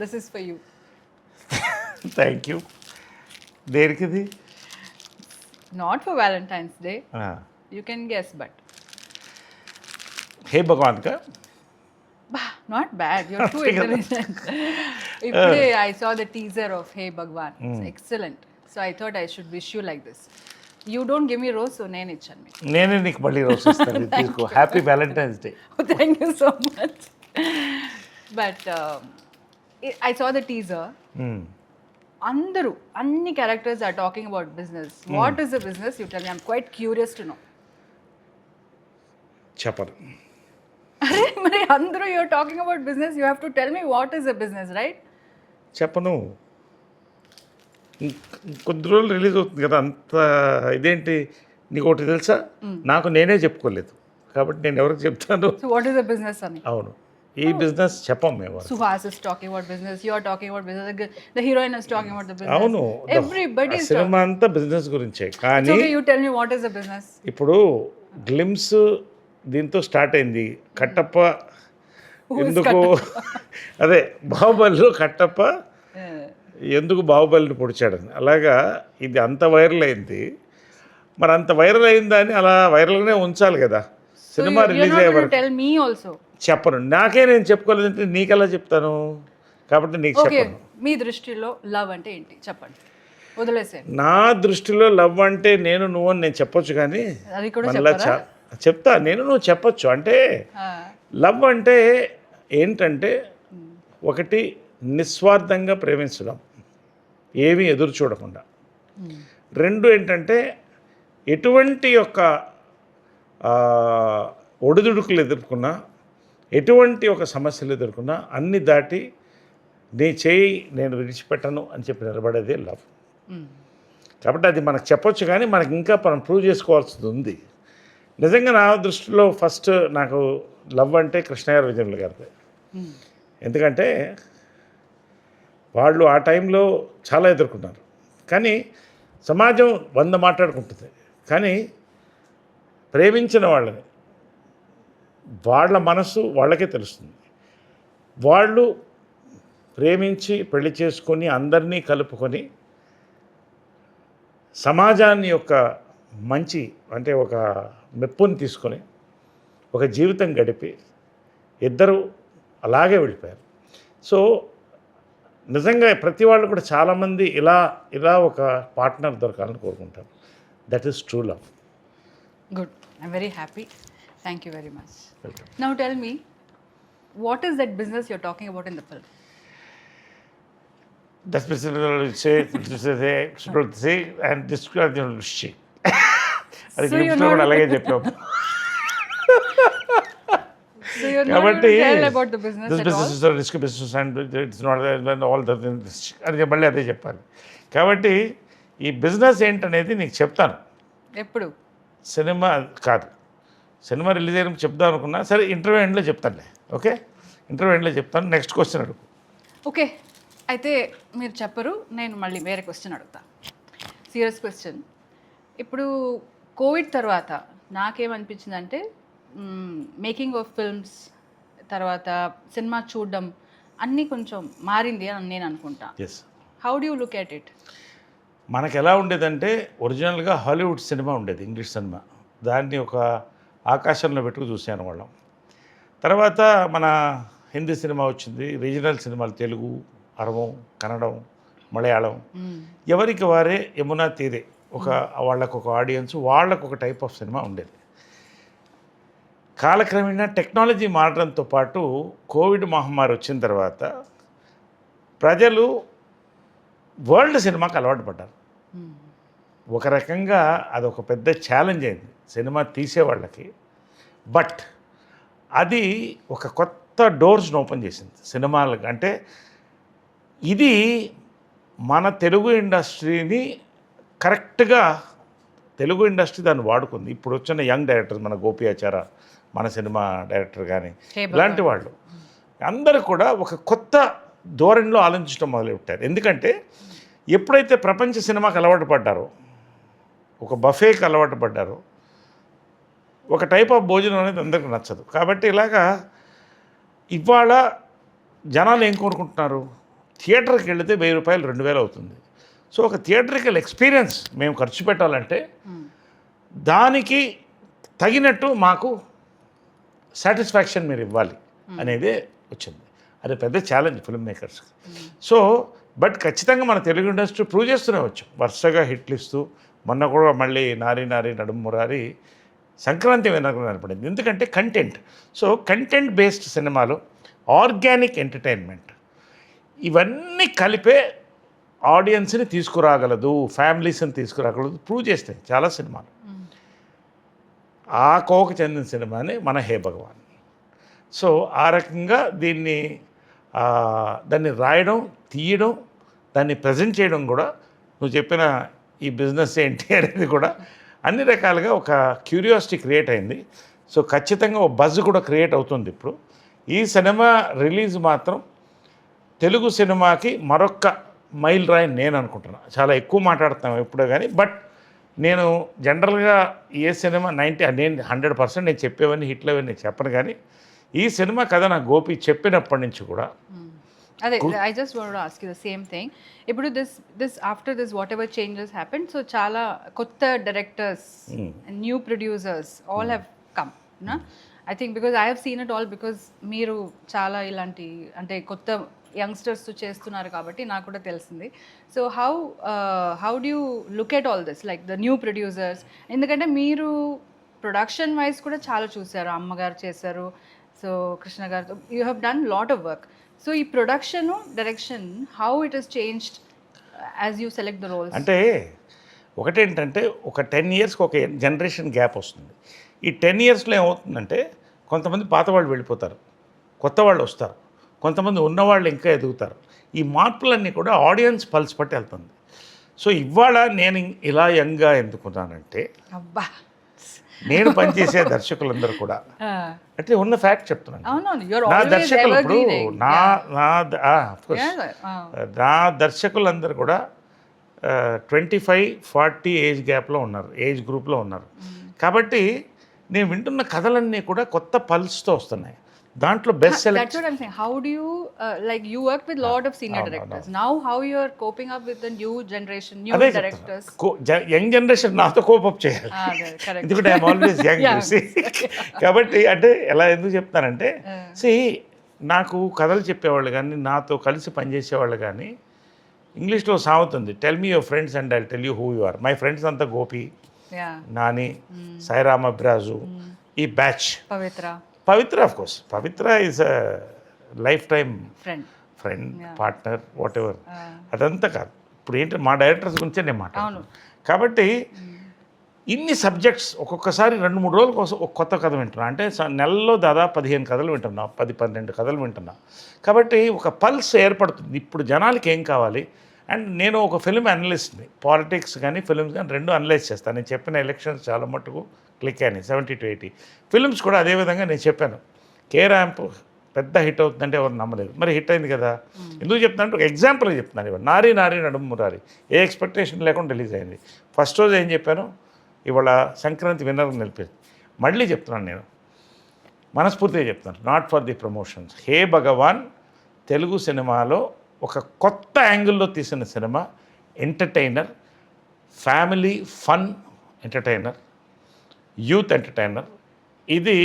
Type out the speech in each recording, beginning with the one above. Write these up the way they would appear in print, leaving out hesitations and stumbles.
This is for you. Thank you. దేనికిది? Not for Valentine's day, you can guess but hey Bhagavan కా? Not bad, your too intelligent. ఇప్పుడే I saw the teaser of hey Bhagavan, excellent. So I thought I should wish you like this. You don't give me rose, so నేను ఇచ్చాను మీకు. నేనే నీకు మళ్ళీ rose ఇస్తాను. తీసుకో. Happy Valentine's day. Thank you so much. But I saw the teaser. అందరూ అన్ని characters are talking about business. What is the business? You tell me, I'm quite curious to know. చెప్పరు. అరే మరి అందరూ you're talking about business, you have to tell me what is the business, right? చెప్పను. కొద్ది రోజులు release అవుతుంది కదా, అంత ఇదేంటి? నీకు ఒకటి తెలుసా, నాకు నేనే చెప్పుకోలేదు కాబట్టి నేను ఎవరికి చెప్తాను? So what is the business అని? అవును, ఈ బిజినెస్ చెప్పం మేము. Suhas is talking about business, you are talking about business, the heroine is talking about the business. అవును, everybody is సినిమా అంతా బిజినెస్ గురించే. కానీ okay, you tell me what is the business. ఇప్పుడు గ్లిమ్స్ దీంతో start అయింది. కట్టప్ప ఎందుకు అదే బాహుబలిలో కట్టప్ప ఎందుకు బాహుబలిని పొడిచాడని, అలాగా ఇది అంత వైరల్ అయింది. మరి అంత వైరల్ అయిందని అలా వైరల్గానే ఉంచాలి కదా. సినిమా రిలీజ్ అయ్యే వరకు tell me also. చెప్పను. నాకే నేను చెప్పుకోలేదంటే నీకెలా చెప్తాను? కాబట్టి నీకు చెప్పను. మీ దృష్టిలో లవ్ అంటే ఏంటి చెప్పండి, వదిలేసేయండి. నా దృష్టిలో లవ్ అంటే నేను నువ్వు అని నేను చెప్పొచ్చు, కానీ అది కూడా మళ్ళా చెప్తా. నేను నువ్వు చెప్పొచ్చు. అంటే లవ్ అంటే ఏంటంటే ఒకటి నిస్వార్థంగా ప్రేమించడం, ఏమీ ఎదురు చూడకుండా. రెండు ఏంటంటే ఎటువంటి యొక్క ఒడిదుడుకులు ఎదుర్కొన్నా, ఎటువంటి ఒక సమస్యలు ఎదుర్కొన్నా అన్ని దాటి నీ చేయి నేను విడిచిపెట్టను అని చెప్పి నిలబడేదే లవ్. కాబట్టి అది మనకు చెప్పొచ్చు, కానీ మనకి ఇంకా మనం ప్రూవ్ చేసుకోవాల్సింది ఉంది. నిజంగా నా దృష్టిలో ఫస్ట్ నాకు లవ్ అంటే కృష్ణయ్య విజయనుల గారిదే. ఎందుకంటే వాళ్ళు ఆ టైంలో చాలా ఎదుర్కొన్నారు, కానీ సమాజం 100 మాట్లాడుకుంటుంది, కానీ ప్రేమించిన వాళ్ళని వాళ్ళ మనసు వాళ్ళకే తెలుస్తుంది. వాళ్ళు ప్రేమించి పెళ్లి చేసుకొని అందరినీ కలుపుకొని సమాజాన్ని యొక్క మంచి అంటే ఒక మెప్పుని తీసుకొని ఒక జీవితం గడిపి ఇద్దరు అలాగే వెళ్ళిపోయారు. సో నిజంగా ప్రతి వాళ్ళు కూడా చాలామంది ఇలా ఒక పార్ట్నర్ దొరకాలని కోరుకుంటారు. That is true love. Good, I'm very happy. Thank you very much. Now tell me, what is that business you're talking about in the film? Das bist and describe your shit. అది గ్లిమ్స్లో కూడా అలాగే చెప్పాము. So you're not going to tell about the business this at business all? is a risky business and it's not all the things అని మళ్ళీ అదే చెప్పాలి. కాబట్టి ఈ బిజినెస్ ఏంటనేది నీకు చెప్తాను. ఎప్పుడు? సినిమా కాదు, సినిమా రిలీజ్ అయిన చెప్దాం అనుకున్నా. సరే, ఇంటర్వ్యూ ఎండ్లో చెప్తానులే. ఓకే, ఇంటర్వ్యూ ఎండ్లో చెప్తాను. నెక్స్ట్ క్వశ్చన్ అడుగు. ఓకే, అయితే మీరు చెప్పరు, నేను మళ్ళీ వేరే క్వశ్చన్ అడుగుతా. Serious question. ఇప్పుడు కోవిడ్ తర్వాత నాకేమనిపించిందంటే మేకింగ్ ఆఫ్ ఫిల్మ్స్ తర్వాత సినిమా చూడడం అన్నీ కొంచెం మారింది అని నేను అనుకుంటా. Yes. How do you look at it? మనకు ఎలా ఉండేదంటే ఒరిజినల్గా హాలీవుడ్ సినిమా ఉండేది, ఇంగ్లీష్ సినిమా. దాన్ని ఒక ఆకాశంలో పెట్టుకు చూసాను వాళ్ళం. తర్వాత మన హిందీ సినిమా వచ్చింది, రీజనల్ సినిమాలు తెలుగు, అరవం, కన్నడం, మలయాళం, ఎవరికి వారే యమునా తీరే ఒక వాళ్ళకు ఒక ఆడియన్స్, వాళ్ళకు ఒక టైప్ ఆఫ్ సినిమా ఉండేది. కాలక్రమేణా టెక్నాలజీ మారడంతో పాటు కోవిడ్ మహమ్మారి వచ్చిన తర్వాత ప్రజలు వరల్డ్ సినిమాకి అలవాటు పడ్డారు. ఒక రకంగా అదొక పెద్ద ఛాలెంజ్ అయింది సినిమా తీసేవాళ్ళకి. బట్ అది ఒక కొత్త డోర్స్ని ఓపెన్ చేసింది సినిమాలకు. అంటే ఇది మన తెలుగు ఇండస్ట్రీని కరెక్ట్గా తెలుగు ఇండస్ట్రీ దాన్ని వాడుకుంది. ఇప్పుడు వచ్చిన యంగ్ డైరెక్టర్స్, మన గోపి ఆచార, మన సినిమా డైరెక్టర్ కానీ ఇలాంటి వాళ్ళు అందరూ కూడా ఒక కొత్త ధోరణిలో ఆలోచించడం మొదలుపెట్టారు. ఎందుకంటే ఎప్పుడైతే ప్రపంచ సినిమాకి అలవాటు పడ్డారో, ఒక బఫేకి అలవాటు పడ్డారో, ఒక టైప్ ఆఫ్ భోజనం అనేది అందరికీ నచ్చదు. కాబట్టి ఇలాగా ఇవాళ జనాలు ఏం కోరుకుంటున్నారు? థియేటర్కి వెళితే 1000 రూపాయలు 2000 అవుతుంది. సో ఒక థియేటర్కల్ ఎక్స్పీరియన్స్ మేము ఖర్చు పెట్టాలంటే దానికి తగినట్టు మాకు సాటిస్ఫాక్షన్ మీరు ఇవ్వాలి అనేదే వచ్చింది. అది పెద్ద ఛాలెంజ్ ఫిల్మ్ మేకర్స్కి. సో బట్ ఖచ్చితంగా మన తెలుగు ఇండస్ట్రీ ప్రూవ్ చేస్తూనే వచ్చాం, వరుసగా హిట్లు ఇస్తూ. మొన్న కూడా మళ్ళీ నారి నారి నడుము మురారి సంక్రాంతి వెనక కనపడింది. ఎందుకంటే కంటెంట్. సో కంటెంట్ బేస్డ్ సినిమాలు, ఆర్గానిక్ ఎంటర్టైన్మెంట్ ఇవన్నీ కలిపే ఆడియన్స్ని తీసుకురాగలదు, ఫ్యామిలీస్ని తీసుకురాగలదు ప్రూవ్ చేస్తాయి చాలా సినిమాలు. ఆ కోవకు చెందిన సినిమాని మన హే భగవాన్. సో ఆ రకంగా దాన్ని రాయడం, తీయడం, దాన్ని ప్రజెంట్ చేయడం కూడా, నువ్వు చెప్పిన ఈ బిజినెస్ ఏంటి అనేది కూడా అన్ని రకాలుగా ఒక క్యూరియాసిటీ క్రియేట్ అయింది. సో ఖచ్చితంగా ఒక బజ్ కూడా క్రియేట్ అవుతుంది ఇప్పుడు. ఈ సినిమా రిలీజ్ మాత్రం తెలుగు సినిమాకి మరొక మైల్ రాయని నేను అనుకుంటున్నాను. చాలా ఎక్కువ మాట్లాడుతాం ఎప్పుడో కానీ, బట్ నేను జనరల్గా ఏ సినిమా 100% నేను చెప్పేవన్నీ హిట్లు అవన్నీ చెప్పను, కానీ ఈ సినిమా కథ నాకు గోపి చెప్పినప్పటి నుంచి కూడా అదే I just want to ask you the same thing. ఇప్పుడు this after this whatever changes happen, so చాలా కొత్త directors and new producers all have come నా. I think because I have seen it all, because మీరు చాలా ఇలాంటి అంటే కొత్త youngsters చేస్తున్నారు కాబట్టి నాకు కూడా తెలిసింది. So how do you look at all this, like the new producers? ఎందుకంటే మీరు ప్రొడక్షన్ వైజ్ కూడా చాలా చూసారు, అమ్మగారు చేశారు, సో కృష్ణ గారితో you have done lot of work. So ఈ production direction how it has changed as you select the roles? అంటే ఒకటేంటంటే ఒక 10 yearsకి ఒక జనరేషన్ గ్యాప్ వస్తుంది. ఈ 10 yearsలో ఏమవుతుందంటే కొంతమంది పాత వాళ్ళు వెళ్ళిపోతారు, కొత్త వాళ్ళు వస్తారు, కొంతమంది ఉన్నవాళ్ళు ఇంకా ఎదుగుతారు. ఈ మార్పులన్నీ కూడా ఆడియన్స్ పల్స్ పట్టి వెళ్తుంది. సో ఇవాళ నేను ఇలా యంగ్గా ఎందుకున్నానంటే, అబ్బా, నేను పనిచేసే దర్శకులందరూ కూడా అంటే ఉన్న ఫ్యాక్ట్ చెప్తున్నాను. నా దర్శకులు ఇప్పుడు నా దర్శకులందరూ కూడా 25-40 ఏజ్ గ్యాప్లో ఉన్నారు, ఏజ్ గ్రూప్లో ఉన్నారు. కాబట్టి నేను వింటున్న కథలన్నీ కూడా కొత్త పల్స్తో వస్తున్నాయి. దాంట్లో best select. That's what I'm saying. How do you like you worked with lot of senior directors. Now how you are coping up with the new generation, new directors? Young generation నాతో cope up చేయాలి, ఎందుకంటే I'm always young. కాబట్టి అంటే ఎలా ఎందుకు చెప్తానంటే, నాకు కథలు చెప్పేవాళ్ళు కానీ, నాతో కలిసి పనిచేసేవాళ్ళు కానీ, ఇంగ్లీష్లో సాగుతుంది, tell me your friends and I tell you who you are. My friends అంతా గోపి, నాని, సాయిరామ్ అబ్రాజు, ఈ batch. Pavitra of course, Pavitra is a lifetime friend, partner, whatever. అదంతా కాదు, ఇప్పుడు ఏంటి మా డైరెక్టర్స్ గురించే నేను మాట్లాడుతున్నాను. కాబట్టి ఇన్ని సబ్జెక్ట్స్ ఒక్కొక్కసారి 2-3 రోజుల కోసం ఒక కొత్త కథ వింటున్నా, అంటే నెలలో దాదాపు 15 కథలు వింటున్నా, 10-12 కథలు వింటున్నా. కాబట్టి ఒక పల్స్ ఏర్పడుతుంది ఇప్పుడు జనాలకి ఏం కావాలి. అండ్ నేను ఒక ఫిల్మ్ అనలిస్ట్ని, పాలిటిక్స్ కానీ ఫిల్మ్స్ కానీ 2 అనలైజ్ చేస్తాను. నేను చెప్పిన ఎలక్షన్స్ చాలా మట్టుకు క్లిక్ అయినాయి, 70-80. ఫిల్మ్స్ కూడా అదేవిధంగా నేను చెప్పాను, కే ర్యాంప్ పెద్ద హిట్ అవుతుందంటే ఎవరు నమ్మలేదు, మరి హిట్ అయింది కదా. ఎందుకు చెప్తాను అంటే ఒక ఎగ్జాంపుల్ చెప్తున్నాను. ఇవాళ నారి నారి నడుము మురారి ఏ ఎక్స్పెక్టేషన్ లేకుండా రిలీజ్ అయింది. ఫస్ట్ రోజు ఏం చెప్పాను, ఇవాళ సంక్రాంతి విన్నర్ని నిలిపేది. మళ్ళీ చెప్తున్నాను, నేను మనస్ఫూర్తిగా చెప్తున్నాను, నాట్ ఫర్ ది ప్రమోషన్స్. హే భగవాన్ తెలుగు సినిమాలో ఒక కొత్త యాంగిల్లో తీసిన cinema, entertainer, family fun entertainer, youth entertainer. ఇది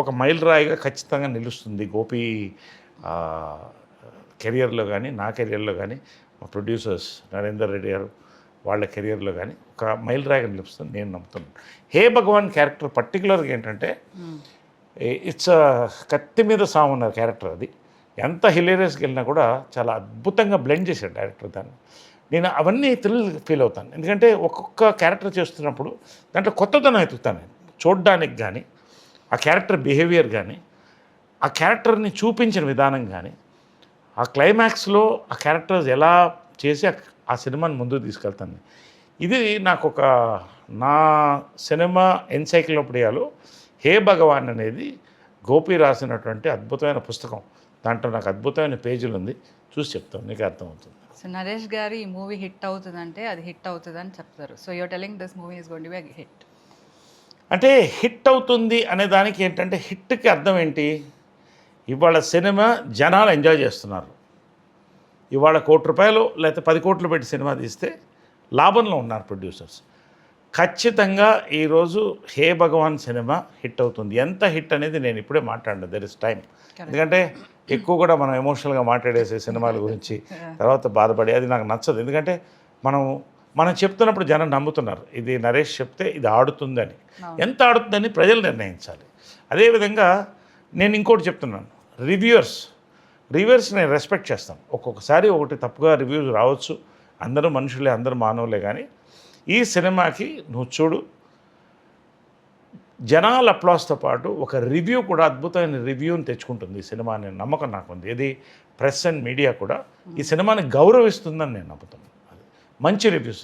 ఒక మైలురాయిగా ఖచ్చితంగా నిలుస్తుంది గోపి కెరియర్లో కానీ, నా కెరియర్లో కానీ, మా ప్రొడ్యూసర్స్ నరేందర్ రెడ్డి గారు వాళ్ళ కెరియర్లో కానీ ఒక మైలురాయిగా నిలుస్తుంది నేను నమ్ముతున్నాను. హే భగవాన్ క్యారెక్టర్ పర్టికులర్గా ఏంటంటే, ఇట్స్ కత్తి మీద సామున్న క్యారెక్టర్. అది ఎంత హిలేరియస్కి వెళ్ళినా కూడా చాలా అద్భుతంగా బ్లెండ్ చేశాడు డైరెక్టర్ దాన్ని. నేను అవన్నీ ఫీల్ అవుతాను, ఎందుకంటే ఒక్కొక్క క్యారెక్టర్ చేస్తున్నప్పుడు దాంట్లో కొత్తదనం ఎత్తుతాను చూడడానికి. కానీ ఆ క్యారెక్టర్ బిహేవియర్ కానీ, ఆ క్యారెక్టర్ని చూపించిన విధానం కానీ, ఆ క్లైమాక్స్లో ఆ క్యారెక్టర్స్ ఎలా చేసి ఆ సినిమాని ముందుకు తీసుకెళ్తాను. ఇది నాకు నా సినిమా ఎన్సైక్లోపీడియాలో హే భగవాన్ అనేది గోపి రాసినటువంటి అద్భుతమైన పుస్తకం. దాంట్లో నాకు అద్భుతమైన పేజీలు ఉంది, చూసి చెప్తాను, నీకు అర్థమవుతుంది. సో నరేష్ గారు ఈ మూవీ హిట్ అవుతుందంటే అది హిట్ అవుతుందని చెప్తారు. So you're telling this movie is going to be a hit. అంటే హిట్ అవుతుంది అనే దానికి ఏంటంటే, హిట్కి అర్థం ఏంటి, ఇవాళ సినిమా జనాలు ఎంజాయ్ చేస్తున్నారు, ఇవాళ ₹1 లేకపోతే 10 కోట్లు పెట్టి సినిమా తీస్తే లాభంలో ఉన్నారు ప్రొడ్యూసర్స్. ఖచ్చితంగా ఈరోజు హే భగవాన్ సినిమా హిట్ అవుతుంది. ఎంత హిట్ అనేది నేను ఇప్పుడే మాట్లాడిన, దెర్ ఇస్ టైం. ఎందుకంటే ఎక్కువ కూడా మనం ఎమోషనల్గా మాట్లాడేసే సినిమాల గురించి తర్వాత బాధపడి అది నాకు నచ్చదు. ఎందుకంటే మనం చెప్తున్నప్పుడు జనం నమ్ముతున్నారు, ఇది నరేష్ చెప్తే ఇది ఆడుతుందని. ఎంత ఆడుతుందని ప్రజలు నిర్ణయించాలి. అదేవిధంగా నేను ఇంకోటి చెప్తున్నాను, రివ్యూవర్స్ నేను రెస్పెక్ట్ చేస్తాను. ఒక్కొక్కసారి ఒకటి తప్పుగా రివ్యూస్ రావచ్చు, అందరూ మనుషులే, అందరూ మానవులే. కానీ ఈ సినిమాకి నువ్వు చూడు, జనాల అప్లాస్తో పాటు ఒక రివ్యూ కూడా అద్భుతమైన రివ్యూని తెచ్చుకుంటుంది ఈ సినిమా అనే నమ్మకం నాకు ఉంది. ఇది ప్రెస్ అండ్ మీడియా కూడా ఈ సినిమాని గౌరవిస్తుందని నేను నమ్ముతున్నాను. మంచి రివ్యూస్